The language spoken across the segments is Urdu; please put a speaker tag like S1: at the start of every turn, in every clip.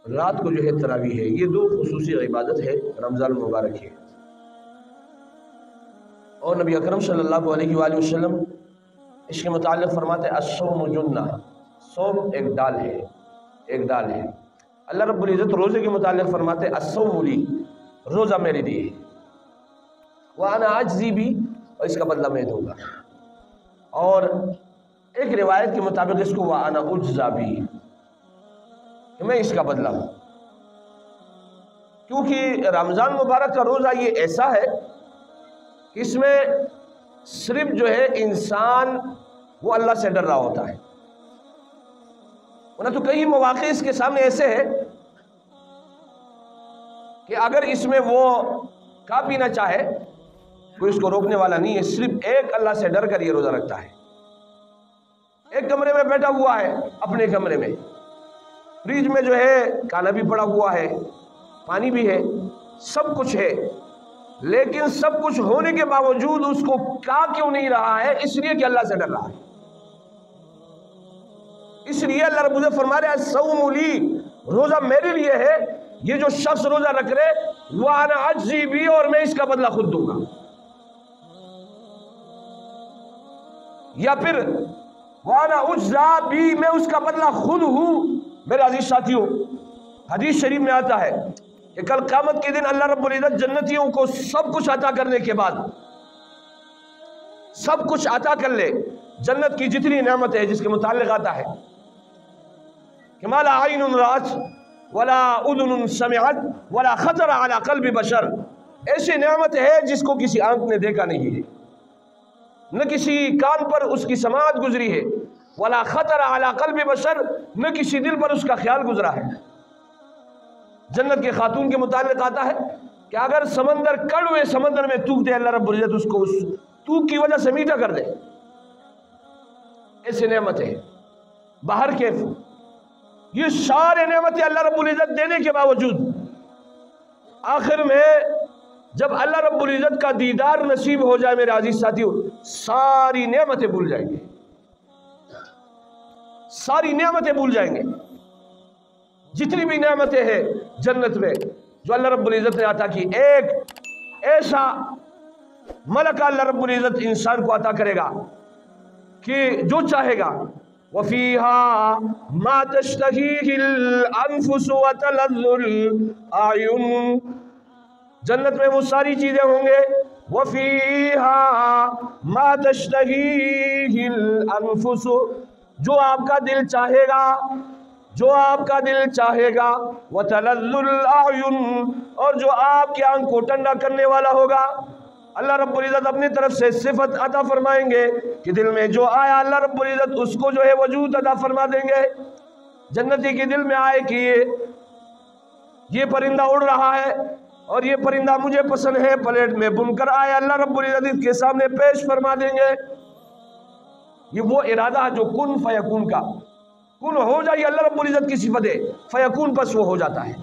S1: رات کو جو ہے تراویح ہے، یہ دو خصوصی عبادت ہے رمضان المبارک ہے۔ اور نبی اکرم صلی اللہ علیہ وآلہ وسلم اس کے متعلق فرماتے ہیں الصوم جنہ، صوم ایک ڈال ہے، ایک ڈال ہے۔ اللہ رب العزت روزے کے متعلق فرماتے ہیں الصوم لی، روزہ میرے لیے ہے، وانا اجزی بھی، اور اس کا بدلہ میں دوں گا۔ اور ایک روایت کے مطابق اس کو وانا اجزا بھی، کہ میں اس کا بدلہ ہوں، کیونکہ رمضان مبارک کا روزہ یہ ایسا ہے کہ اس میں صرف جو ہے انسان وہ اللہ سے ڈر رہا ہوتا ہے، ورنہ تو کئی مواقع اس کے سامنے ایسے ہے کہ اگر اس میں وہ کھا پینا چاہے کوئی اس کو روکنے والا نہیں ہے، صرف ایک اللہ سے ڈر کر یہ روزہ رکھتا ہے۔ ایک کمرے میں بیٹھا ہوا ہے، اپنے کمرے میں فریج میں جو ہے کھانا بھی پڑا ہوا ہے، پانی بھی ہے، سب کچھ ہے، لیکن سب کچھ ہونے کے باوجود اس کو کھا کیوں نہیں رہا ہے؟ اس لیے کہ اللہ سے ڈر رہا ہے۔ اس لیے اللہ رب العزت فرما رہے ہیں الصوم لی، روزہ میرے لیے ہے۔ یہ جو شخص روزہ رکھ رہے وانا اجزی بھی، اور میں اس کا بدلہ خود دوں گا۔ یا پھر وانا اجزا بھی، میں اس کا بدلہ خود ہوں۔ میرے عزیز ساتھیوں، حدیث شریف میں آتا ہے کہ کل قیامت کے دن اللہ رب العزت جنتیوں کو سب کچھ عطا کرنے کے بعد، سب کچھ عطا کر لے، جنت کی جتنی نعمت ہے جس کے متعلق آتا ہے کہ ما لا عین رأت ولا اذن سمعت ولا خطر علی قلب بشر، ایسی نعمت ہے جس کو کسی آنکھ نے دیکھا نہیں ہے، نہ کسی کان پر اس کی سماعت گزری ہے، ولا خطر علی قلب بشر، نہ کسی دل پر اس کا خیال گزرا ہے۔ جنت کے خاتون کے متعلق آتا ہے کہ اگر سمندر کڑوے سمندر میں تھوک دے، اللہ رب العزت اس کو اس تھوک کی وجہ سے میٹھا کر دے، ایسی نعمت ہے۔ باہر کے یہ سارے نعمتیں اللہ رب العزت دینے کے باوجود آخر میں جب اللہ رب العزت کا دیدار نصیب ہو جائے میرے عزیز ساتھیوں، ساری نعمتیں بھول جائیں گے، ساری نعمتیں بھول جائیں گے۔ جتنی بھی نعمتیں ہیں جنت میں جو اللہ رب العزت نے عطا کی، ایک ایسا ملکہ اللہ رب العزت انسان کو عطا کرے گا کہ جو چاہے گا وَفِيهَا مَا تَشْتَهِيهِ الْأَنفُسُ وَتَلَذُّ الْأَعْيُنُ، جنت میں وہ ساری چیزیں ہوں گے وَفِيهَا مَا تَشْتَهِيهِ الْأَنفُسُ، جو آپ کا دل چاہے گا، جو آپ کا دل چاہے گا، وَتَلَذُّ الْأَعْيُنُ، اور جو آپ کی آنکھ کو ٹھنڈا کرنے والا ہوگا۔ اللہ رب العزت اپنی طرف سے صفت عطا فرمائیں گے کہ دل میں جو آیا اللہ رب العزت اس کو جو ہے وجود عطا فرما دیں گے۔ جنتی کے دل میں آئے کہ یہ پرندہ اڑ رہا ہے اور یہ پرندہ مجھے پسند ہے، پلیٹ میں بن کر آئے، اللہ رب العزت اس کے سامنے پیش فرما دیں گے۔ یہ وہ ارادہ ہے جو کن فیکون کا، کن ہو جائے، اللہ رب العزت کی صفت ہے، فیکون پس وہ ہو جاتا ہے۔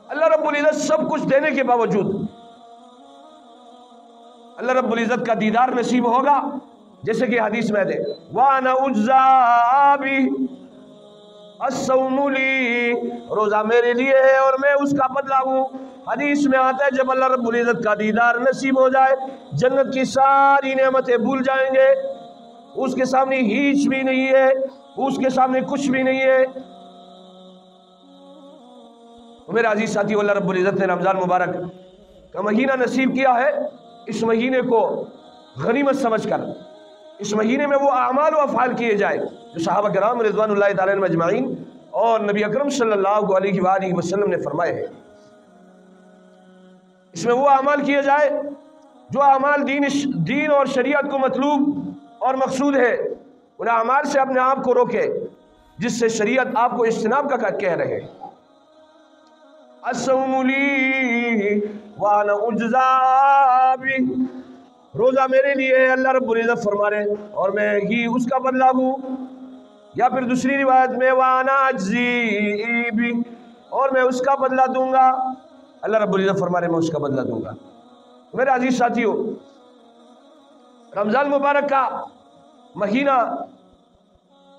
S1: اللہ رب العزت سب کچھ دینے کے باوجود اللہ رب العزت کا دیدار نصیب ہوگا، جیسے کہ حدیث میں دے وَأَنَا أُجْزَىٰ بِهِ الصَّوْمُ لِي، روزہ میرے لیے ہے اور میں اس کا بدلہ ہوں۔ حدیث میں آتا ہے جب اللہ رب العزت کا دیدار نصیب ہو جائے، جنت کی ساری نعمتیں بھول جائیں گے، اس کے سامنے ہیچ بھی نہیں ہے، اس کے سامنے کچھ بھی نہیں ہے۔ میرے عزیز ساتھی، اللہ رب العزت نے رمضان مبارک کا مہینہ نصیب کیا ہے، اس مہینے کو غنیمت سمجھ کر اس مہینے میں وہ اعمال و افعال کیے جائے جو صحابہ کرام رضوان اللہ تعالی عنہم اجمعین اور نبی اکرم صلی اللہ علیہ وآلہ وسلم نے فرمائے ہیں۔ اس میں وہ اعمال کیے جائے جو اعمال دین اور شریعت کو مطلوب اور مقصود ہے، ان اعمال سے اپنے آپ کو روکے جس سے شریعت آپ کو اجتناب کا کہہ رہے ہیں۔ الصوم لی وانا اجزا بہ، روزہ میرے لیے ہے، اللہ رب العزت فرما رہے اور میں ہی اس کا بدلہ ہوں۔ یا پھر دوسری روایت میں وانا اجزی بہ، اور میں اس کا بدلہ دوں گا، اللہ رب العزت فرما رہے میں اس کا بدلہ دوں گا۔ میرے عزیز ساتھیوں، رمضان مبارک کا مہینہ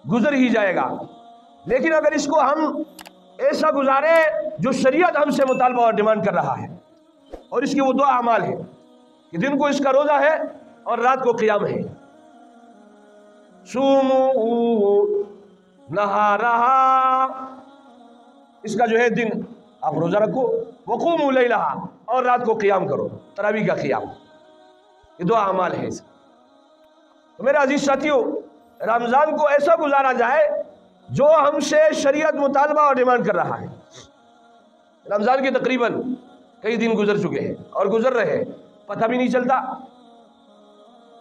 S1: گزر ہی جائے گا، لیکن اگر اس کو ہم ایسا گزارے جو شریعت ہم سے مطالبہ اور ڈیمانڈ کر رہا ہے، اور اس کی وہ دو اعمال ہیں کہ دن کو اس کا روزہ ہے اور رات کو قیام ہے، صوموا نہارہا، اس کا جو ہے دن آپ روزہ رکھو، وقوموا لیلہا، اور رات کو قیام کرو، تراویح کا قیام، یہ دو اعمال ہیں۔ تو میرے عزیز ساتھیو، رمضان کو ایسا گزارا جائے جو ہم سے شریعت مطالبہ اور ڈیمانڈ کر رہا ہے۔ رمضان کے تقریباً کئی دن گزر چکے ہیں اور گزر رہے ہیں، پتہ بھی نہیں چلتا۔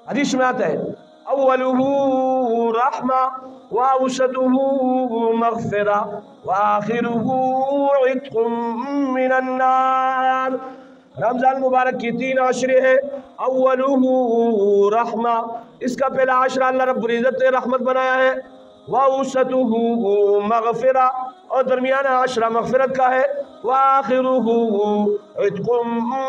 S1: حدیث میں آتا ہے اولہ رحمہ واوسطہ مغفرہ وآخرہ عتق من النار۔ رمضان مبارک کی 3 عشرے ہیں۔ اولہ رحمہ، اس کا پہلا عشرہ اللہ رب العزت نے رحمت بنایا ہے، وَأَوْسَطُهُ مغفرہ، اور درمیانہ عشرہ مغفرت کا ہے، وَآخِرُهُ عِتْقٌ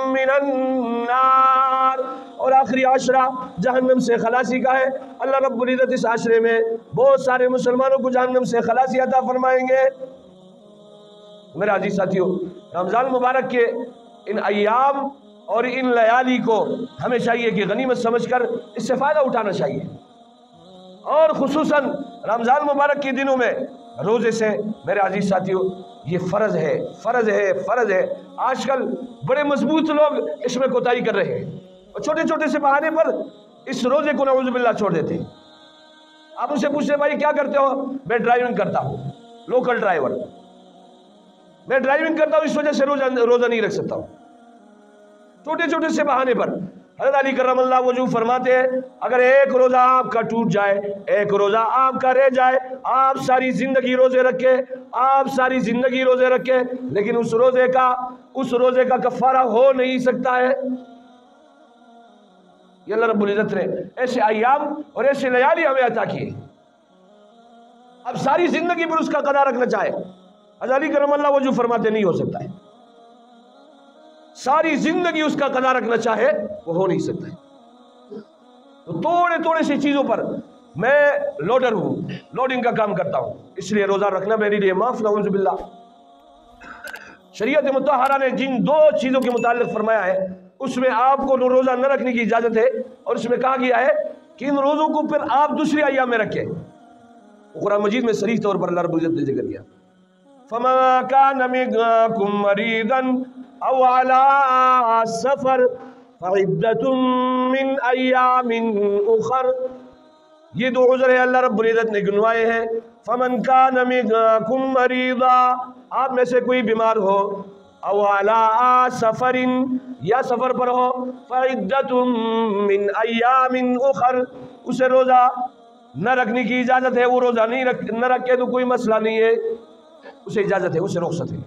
S1: مِّنَ النَّارِ، اور آخری عشرہ جہنم سے خلاصی کا ہے۔ اللہ رب العزت اس عشرے میں بہت سارے مسلمانوں کو جہنم سے خلاصی عطا فرمائیں گے۔ میرے عزیز ساتھیو، رمضان مبارک کے ان ایام اور ان لیالی کو ہمیں چاہیے کہ غنیمت سمجھ کر اس سے فائدہ اٹھانا چاہیے، اور خصوصاً رمضان مبارک کے دنوں میں روزے سے میرے عزیز ساتھیو یہ فرض ہے، فرض ہے، فرض ہے۔ آج کل بڑے مضبوط لوگ اس میں کوتاہی کر رہے ہیں اور چھوٹے چھوٹے سے بہانے پر اس روزے کو نعوذ باللہ چھوڑ دیتے ہیں۔ آپ ان سے پوچھتے بھائی کیا کرتے ہو؟ میں ڈرائیونگ کرتا ہوں، لوکل ڈرائیور، میں ڈرائیونگ کرتا ہوں، اس وجہ سے روزہ نہیں رکھ سکتا ہوں۔ چھوٹے چھوٹے سے بہانے پر حضرت علی کرم اللہ وجہ فرماتے ہیں اگر ایک روزہ آپ کا ٹوٹ جائے، ایک روزہ آپ کا رہ جائے، آپ ساری زندگی روزے رکھے، آپ ساری زندگی روزے رکھے، لیکن اس روزے کا کفارہ ہو نہیں سکتا ہے۔ یہ اللہ رب العزت نے ایسے ایام اور ایسے لیالی ہمیں عطا کیے، اب ساری زندگی پر اس کا قضا رکھنا چاہے، حضرت علی کرم اللہ وجہ فرماتے نہیں ہو سکتا ہے۔ ساری زندگی اس کا قضا رکھنا چاہے وہ ہو نہیں سکتا ہے۔ تو تھوڑے تھوڑے سی چیزوں پر، میں لوڈر ہوں، لوڈنگ کا کام کرتا ہوں، اس لیے روزہ رکھنا میرے لیے معاف، نعوذ باللہ۔ شریعت مطہرہ نے جن 2 چیزوں کے متعلق فرمایا ہے اس میں آپ کو روزہ نہ رکھنے کی اجازت ہے، اور اس میں کہا گیا ہے کہ ان روزوں کو پھر آپ دوسری ایام میں رکھیں۔ قرآن مجید میں صریح طور پر اللہ رب العزت نے ذکر کیا فَمَا كَانَ مِنكُم مَّرِيضًا أَوْ عَلَىٰ سَفَرٍ فَعِدَّةٌ مِّنْ أَيَّامٍ أُخَرَ، یہ 2 عذر ہے اللہ رب العزت نے گنوائے ہیں۔ فَمَنْ كَانَ مِنكُم مَّرِيضًا، آپ میں سے کوئی بیمار ہو، أَوْ عَلَىٰ سَفَرٍ، یا سفر پر ہو، فَعِدَّةٌ مِّنْ أَيَّامٍ أُخَرَ، اسے روزہ نہ رکھنے کی اجازت ہے۔ وہ روزہ نہ رکھے تو کوئی مسئلہ نہیں ہے، اسے اجازت ہے، اسے رخصت ہے۔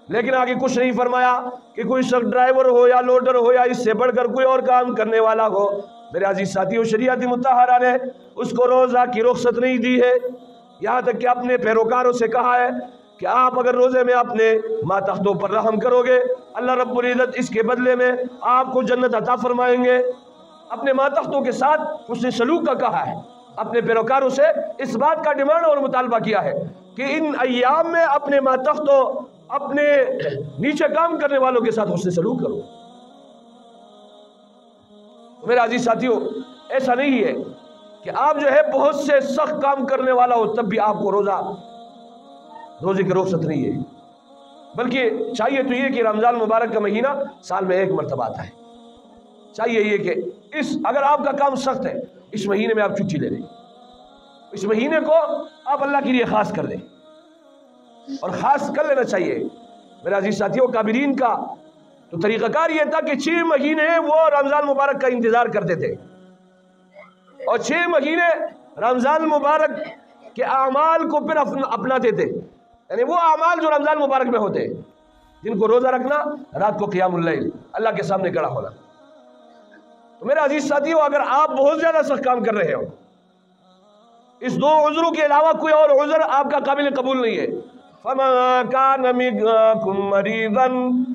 S1: لیکن آگے کچھ نہیں فرمایا کہ کوئی شخص ڈرائیور ہو یا لوڈر ہو یا اس سے بڑھ کر کوئی اور کام کرنے والا ہو، میرے عزیز ساتھیو شریعت مطہرہ نے اس کو روزہ کی رخصت نہیں دی ہے، یہاں تک کہ اپنے پیروکاروں سے کہا ہے کہ آپ اگر روزے میں اپنے ماتحتوں پر رحم کرو گے، اللہ رب العزت اس کے بدلے میں آپ کو جنت عطا فرمائیں گے۔ اپنے ماتحتوں کے ساتھ حسن سلوک کا کہا ہے، اپنے پیروکاروں سے اس بات کا ڈیمانڈ اور مطالبہ کیا ہے کہ ان ایام میں اپنے ماتحتوں، اپنے نیچے کام کرنے والوں کے ساتھ حسن سلوک کرو۔ میرے عزیز ساتھیو، ایسا نہیں ہے کہ آپ جو ہے بہت سے سخت کام کرنے والا ہو تب بھی آپ کو روزے کی رخصت نہیں ہے، بلکہ چاہیے تو یہ کہ رمضان مبارک کا مہینہ سال میں 1 مرتبہ آتا ہے، چاہیے یہ کہ اگر آپ کا کام سخت ہے اس مہینے میں آپ چھٹی لے لیں، اس مہینے کو آپ اللہ کے لیے خاص کر دیں، اور خاص کر لینا چاہیے۔ میرے عزیز ساتھیوں، کابرین کا تو طریقہ کار یہ تھا کہ 6 مہینے وہ رمضان مبارک کا انتظار کرتے تھے، اور 6 مہینے رمضان مبارک کے اعمال کو پھر اپناتے تھے، یعنی وہ اعمال جو رمضان مبارک میں ہوتے ہیں، جن کو روزہ رکھنا، رات کو قیام اللیل، اللہ کے سامنے کھڑا ہونا۔ تو میرے عزیز ساتھیوں، اگر آپ بہت زیادہ سخت کام کر رہے ہو، اس 2 عذروں کے علاوہ کوئی اور عذر آپ کا قابل قبول نہیں ہے، فَمَا كَانَ مِنكُم مَّرِيضًا